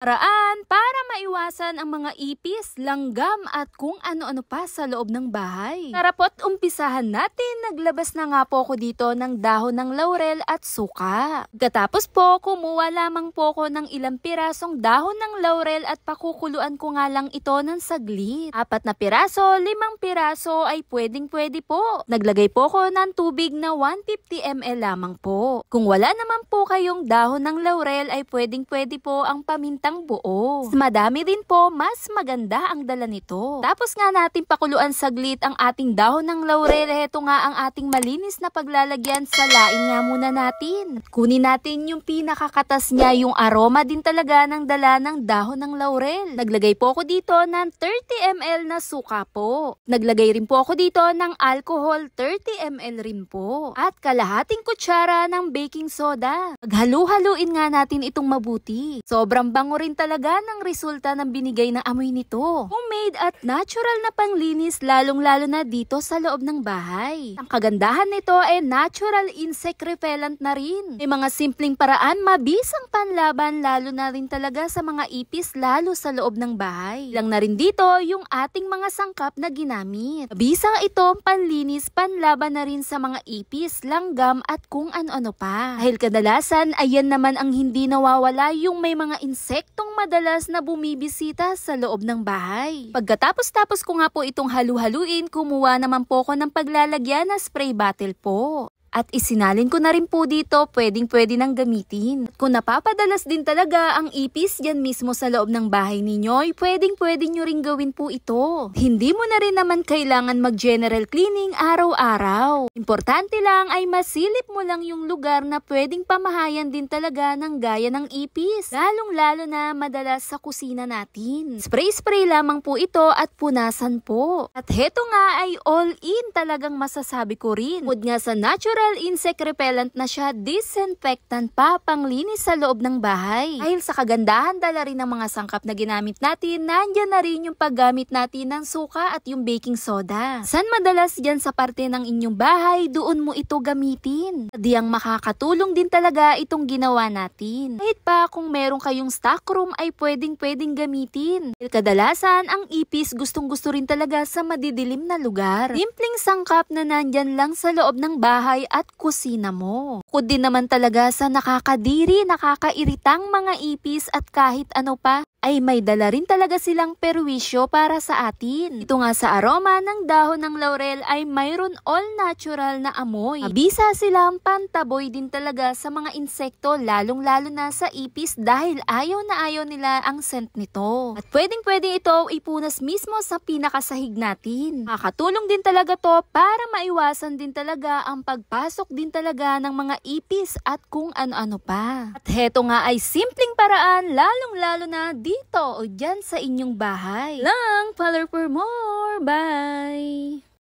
Paraan para maiwasan ang mga ipis, langgam at kung ano-ano pa sa loob ng bahay. Tara po't umpisahan natin. Naglabas na nga po ako dito ng dahon ng laurel at suka. Pagkatapos po, kumuha lamang po ako ng ilang pirasong dahon ng laurel at pakukuluan ko nga lang ito ng saglit. 4 na piraso, 5 piraso ay pwedeng-pwede po. Naglagay po ako ng tubig na 150 ml lamang po. Kung wala naman po kayong dahon ng laurel ay pwedeng-pwede po ang pamintang buo. Mas madami din po, mas maganda ang dala nito. Tapos nga natin pakuluan saglit ang ating dahon ng laurel. Heto nga ang ating malinis na paglalagyan. Salain nga muna natin. Kunin natin yung pinakakatas niya, yung aroma din talaga ng dala ng dahon ng laurel. Naglagay po ako dito ng 30 ml na suka po. Naglagay rin po ako dito ng alcohol, 30 ml rin po. At kalahating kutsara ng baking soda. Maghalu-haluin nga natin itong mabuti. Sobrang bango rin talaga ng resulta ng binigay na amoy nito. Homemade at natural na panglinis, lalong-lalo na dito sa loob ng bahay. Ang kagandahan nito ay natural insect repellent na rin. May mga simpleng paraan, mabisang panlaban, lalo na rin talaga sa mga ipis, lalo sa loob ng bahay. Lang na rin dito yung ating mga sangkap na ginamit. Mabisang ito panlinis, panlaban na rin sa mga ipis, langgam at kung ano-ano pa. Dahil kadalasan, ayan naman ang hindi nawawala, yung may mga insektong madalas na bumibisita sa loob ng bahay. Pagkatapos ko nga po itong halu-haluin, kumuha naman po ako ng paglalagyan na spray bottle po. At isinalin ko na rin po dito, pwedeng-pwede nang gamitin. At kung napapadalas din talaga ang ipis dyan mismo sa loob ng bahay ninyo, pwedeng-pwede nyo rin gawin po ito. Hindi mo na rin naman kailangan mag-general cleaning araw-araw. Importante lang ay masilip mo lang yung lugar na pwedeng pamahayan din talaga ng gaya ng ipis. Lalong-lalo na madalas sa kusina natin. Spray-spray lamang po ito at punasan po. At heto nga ay all-in talagang masasabi ko rin. Bukod nga sa natural insect repellent na siya, disinfectant pa, panglinis sa loob ng bahay. Dahil sa kagandahan dala rin ng mga sangkap na ginamit natin, nandyan na rin yung paggamit natin ng suka at yung baking soda. San madalas dyan sa parte ng inyong bahay, doon mo ito gamitin. Diyang makakatulong din talaga itong ginawa natin. Kahit pa kung meron kayong stockroom ay pwedeng gamitin. Dahil kadalasan, ang ipis gustong-gusto rin talaga sa madidilim na lugar. Simpleng sangkap na nandyan lang sa loob ng bahay at kusina mo. Bukod din naman talaga sa nakakadiri, nakakairitang mga ipis at kahit ano pa, ay may dala rin talaga silang perwisyo para sa atin. Ito nga sa aroma ng dahon ng laurel ay mayroon all natural na amoy. Mabisa silang pantaboy din talaga sa mga insekto, lalong-lalo na sa ipis dahil ayaw na ayaw nila ang scent nito. At pwedeng-pwede ito ipunas mismo sa pinakasahig natin. Makakatulong din talaga to para maiwasan din talaga ang pagpasok din talaga ng mga ipis at kung ano-ano pa. At heto nga ay simpleng paraan, lalong-lalo na dito o dyan sa inyong bahay. Lang, follow for more. Bye!